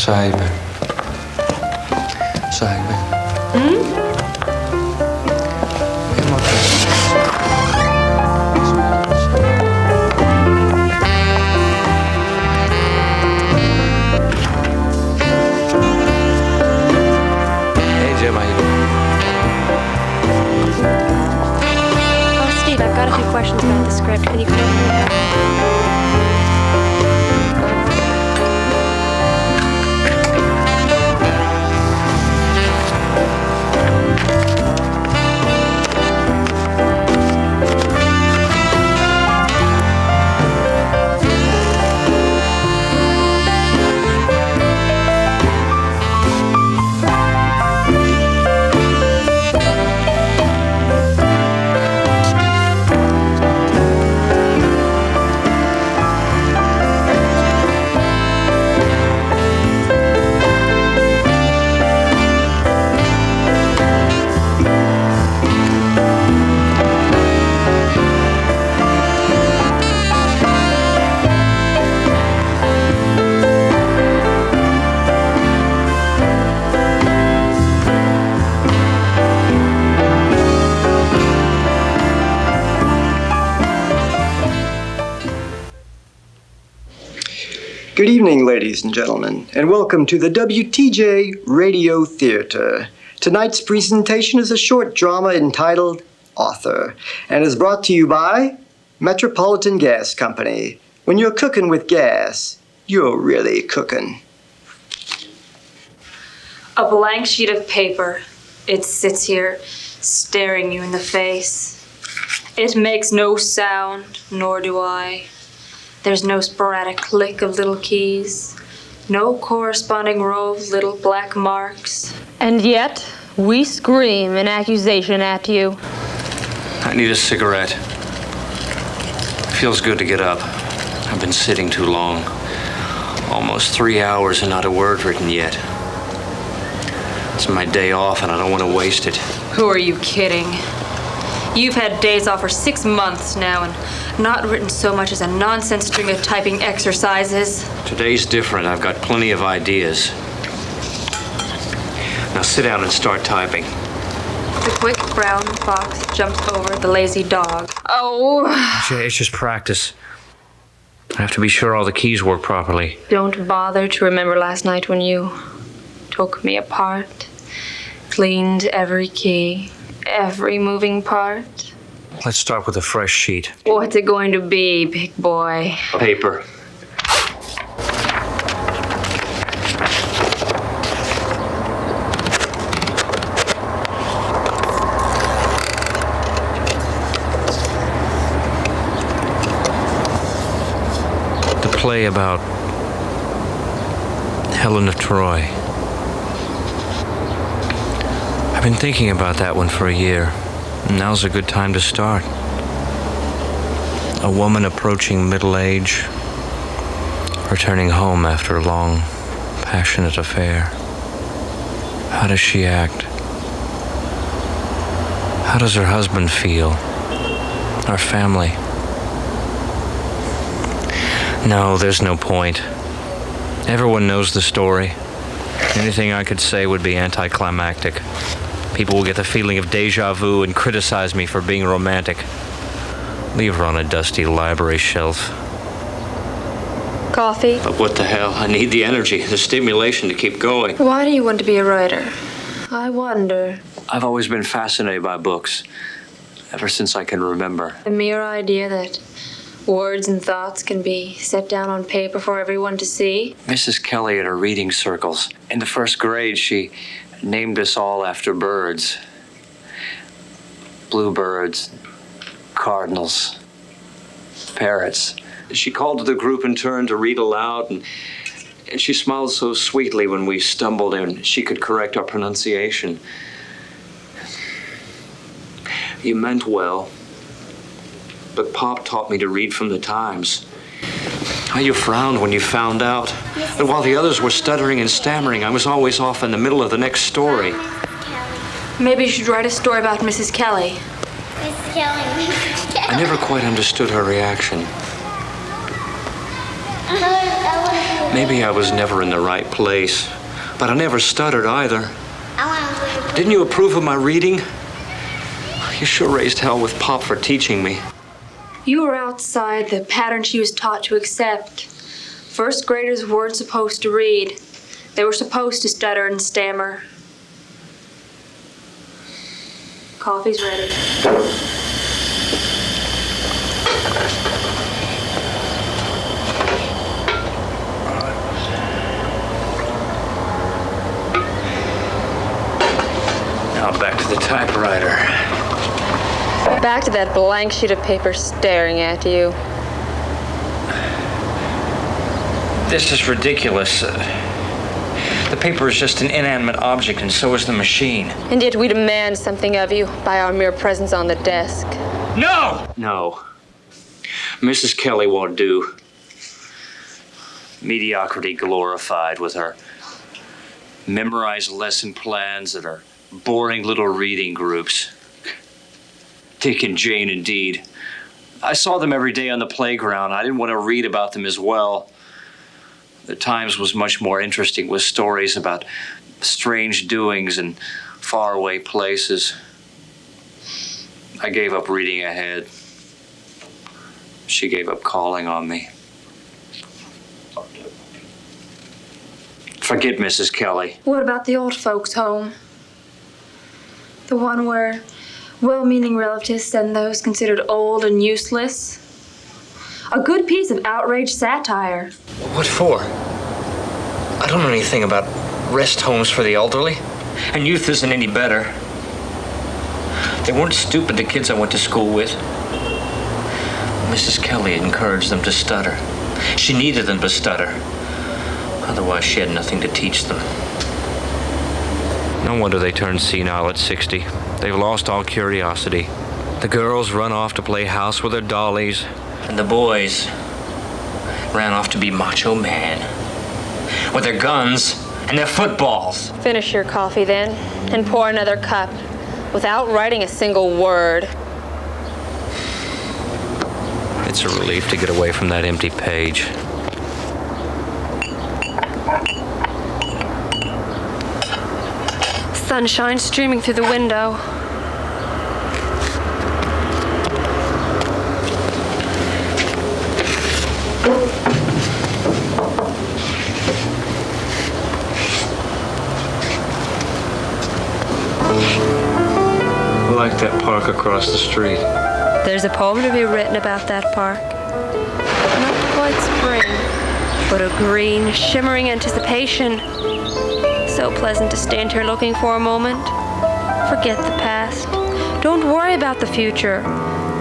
Sahibe. Sahibe. Hey, Jim, how you doing? Oh, Steve, I've got a few questions about the script. Can you come over here? Good evening, ladies and gentlemen, and welcome to the WTJ Radio Theater. Tonight's presentation is a short drama entitled Author, and is brought to you by Metropolitan Gas Company. When you're cooking with gas, you're really cooking. A blank sheet of paper. It sits here, staring you in the face. It makes no sound, nor do I. There's no sporadic click of little keys, no corresponding row of little black marks. And yet, we scream in accusation at you. I need a cigarette. Feels good to get up. I've been sitting too long. Almost 3 hours and not a word written yet. It's my day off and I don't want to waste it. Who are you kidding? You've had days off for 6 months now and not written so much as a nonsense string of typing exercises. Today's different. I've got plenty of ideas. Now sit down and start typing. The quick brown fox jumps over the lazy dog. Oh! It's just practice. I have to be sure all the keys work properly. Don't bother to remember last night when you took me apart, cleaned every key, every moving part. Let's start with a fresh sheet. What's it going to be, big boy? Paper. The play about Helen of Troy. I've been thinking about that one for a year. Now's a good time to start. A woman approaching middle age, returning home after a long, passionate affair. How does she act? How does her husband feel? Our family? No, there's no point. Everyone knows the story. Anything I could say would be anticlimactic. People will get the feeling of deja vu and criticize me for being romantic. Leave her on a dusty library shelf. Coffee? But what the hell? I need the energy, the stimulation to keep going. Why do you want to be a writer? I wonder. I've always been fascinated by books, ever since I can remember. The mere idea that words and thoughts can be set down on paper for everyone to see. Mrs. Kelly at her reading circles. In the first grade, she named us all after birds. Bluebirds, cardinals, parrots. She called to the group in turn to read aloud, and she smiled so sweetly when we stumbled and she could correct our pronunciation. You meant well, but Pop taught me to read from the Times. How you frowned when you found out. And while the others were stuttering and stammering, I was always off in the middle of the next story. Maybe you should write a story about Mrs. Kelly. Mrs. Kelly, Mrs. Kelly. I never quite understood her reaction. I want to Maybe I was never in the right place, but I never stuttered either. I want to Didn't you approve of my reading? You sure raised hell with Pop for teaching me. You were outside the pattern she was taught to accept. First graders weren't supposed to read. They were supposed to stutter and stammer. Coffee's ready. Now back to the typewriter. Back to that blank sheet of paper staring at you. This is ridiculous. The paper is just an inanimate object, and so is the machine. And yet we demand something of you by our mere presence on the desk. No! No. Mrs. Kelly won't do. Mediocrity glorified with her memorized lesson plans and her boring little reading groups. Dick and Jane, indeed. I saw them every day on the playground. I didn't want to read about them as well. The Times was much more interesting with stories about strange doings in faraway places. I gave up reading ahead. She gave up calling on me. Forget Mrs. Kelly. What about the old folks' home? The one where well-meaning relatives send those considered old and useless? A good piece of outraged satire. What for? I don't know anything about rest homes for the elderly, and youth isn't any better. They weren't stupid, the kids I went to school with. Mrs. Kelly encouraged them to stutter. She needed them to stutter. Otherwise, she had nothing to teach them. No wonder they turned senile at 60. They've lost all curiosity. The girls run off to play house with their dollies, and the boys ran off to be macho men with their guns and their footballs. Finish your coffee then, and pour another cup, without writing a single word. It's a relief to get away from that empty page. Sunshine streaming through the window. I like that park across the street. There's a poem to be written about that park. Not quite spring, but a green, shimmering anticipation. So pleasant to stand here looking for a moment. Forget the past. Don't worry about the future.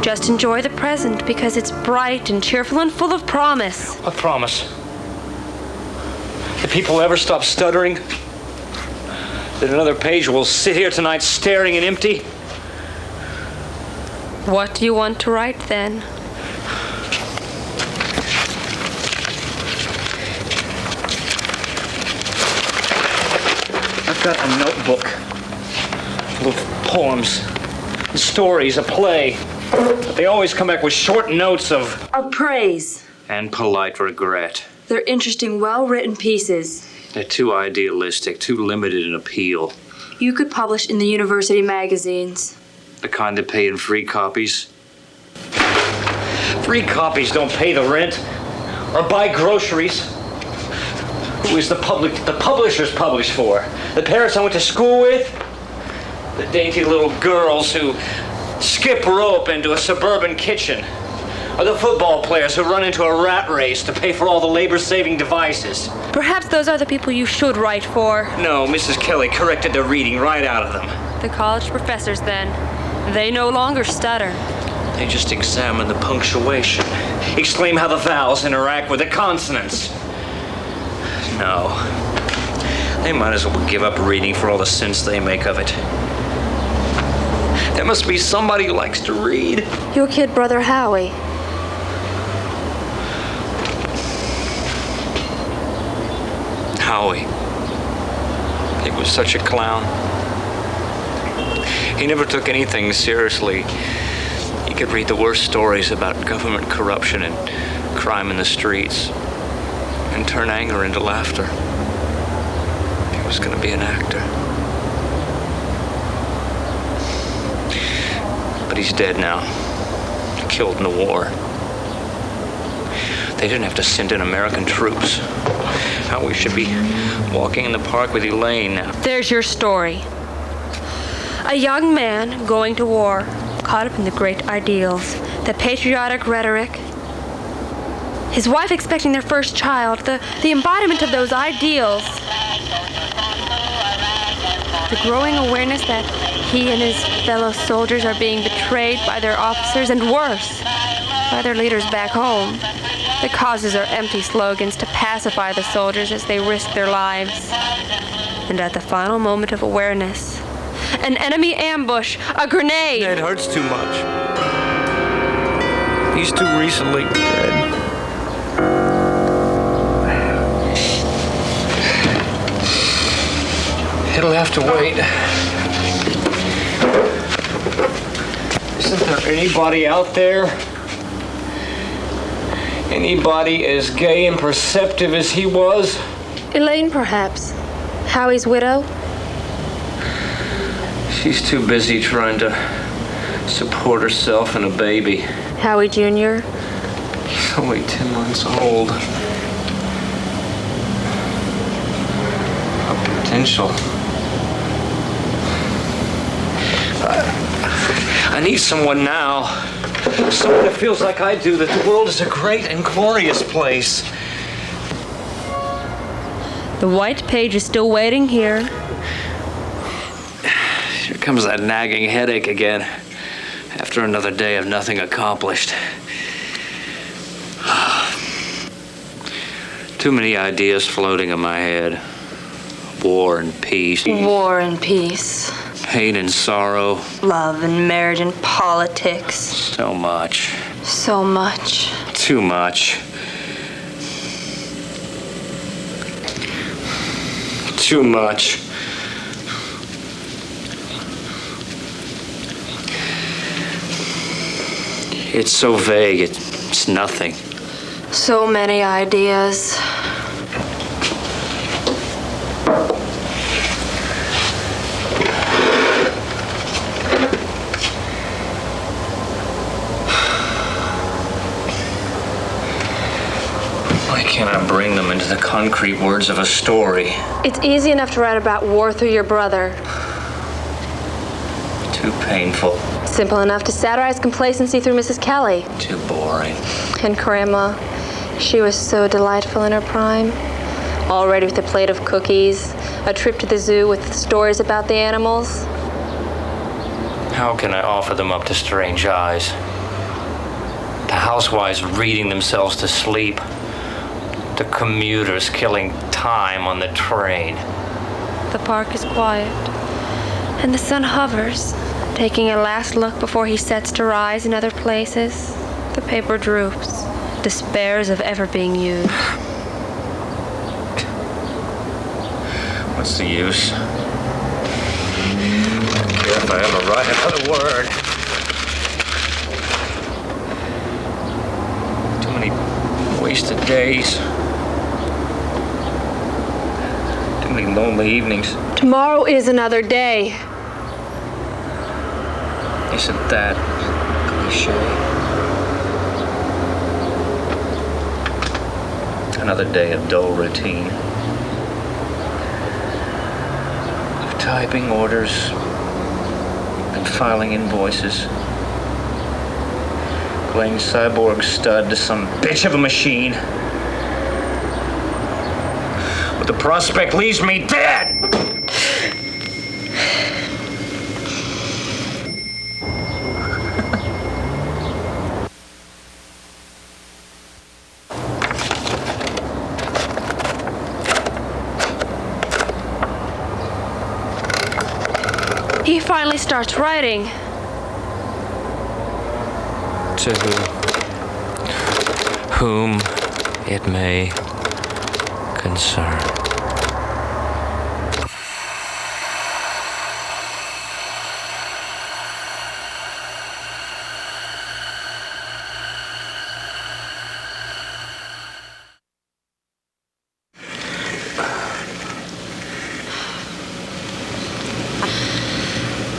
Just enjoy the present because it's bright and cheerful and full of promise. What promise? Did people ever stop stuttering? That another page will sit here tonight staring and empty? What do you want to write then? I've got a notebook full of poems, and stories, a play. But they always come back with short notes of praise. and polite regret. They're interesting, well-written pieces. They're too idealistic, too limited in appeal. You could publish in the university magazines. The kind that pay in free copies. Free copies don't pay the rent or buy groceries. Who is the publishers publish for? The parents I went to school with? The dainty little girls who skip rope into a suburban kitchen? Or the football players who run into a rat race to pay for all the labor-saving devices? Perhaps those are the people you should write for. No, Mrs. Kelly corrected the reading right out of them. The college professors, then. They no longer stutter. They just examine the punctuation, exclaim how the vowels interact with the consonants. No. They might as well give up reading for all the sense they make of it. There must be somebody who likes to read. Your kid brother Howie. Howie. He was such a clown. He never took anything seriously. He could read the worst stories about government corruption and crime in the streets. and turn anger into laughter. He was going to be an actor. But he's dead now. Killed in the war. They didn't have to send in American troops. How we should be walking in the park with Elaine now. There's your story. A young man going to war, caught up in the great ideals, the patriotic rhetoric. His wife expecting their first child, the embodiment of those ideals. The growing awareness that he and his fellow soldiers are being betrayed by their officers, and worse, by their leaders back home. The causes are empty slogans to pacify the soldiers as they risk their lives. And at the final moment of awareness, an enemy ambush, a grenade. It hurts too much. He's too recently dead. It'll have to wait. Isn't there anybody out there? Anybody as gay and perceptive as he was? Elaine, perhaps. Howie's widow? She's too busy trying to support herself and a baby. Howie Jr.? He's only 10 months old. A potential. I need someone now. Someone that feels like I do, that the world is a great and glorious place. The white page is still waiting here. Here comes that nagging headache again, after another day of nothing accomplished. Too many ideas floating in my head. War and peace. War and peace. Hate and sorrow. Love and marriage and politics. So much. So much. Too much. Too much. It's so vague, it's nothing. So many ideas. Why can't I bring them into the concrete words of a story? It's easy enough to write about war through your brother. Too painful. Simple enough to satirize complacency through Mrs. Kelly. Too boring. And Grandma, she was so delightful in her prime. All ready with a plate of cookies, a trip to the zoo with stories about the animals. How can I offer them up to strange eyes? The housewives reading themselves to sleep. The commuters killing time on the train. The park is quiet, and the sun hovers, taking a last look before he sets to rise in other places. The paper droops, despairs of ever being used. What's the use? I don't care if I ever write another word. Too many wasted days. Too many lonely evenings. Tomorrow is another day. Isn't that cliche? Another day of dull routine. Of typing orders and filing invoices. Playing cyborg stud to some bitch of a machine. But the prospect leaves me dead! He finally starts writing. To whom it may concern.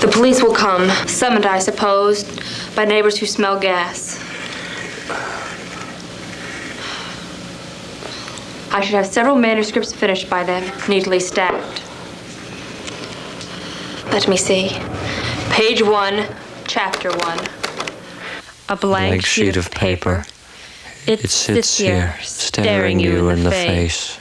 The police will come, summoned, I suppose, by neighbors who smell gas. I should have several manuscripts finished by then, neatly stacked. Let me see. Page 1, chapter 1. A blank sheet of paper. It sits here, staring you in the face.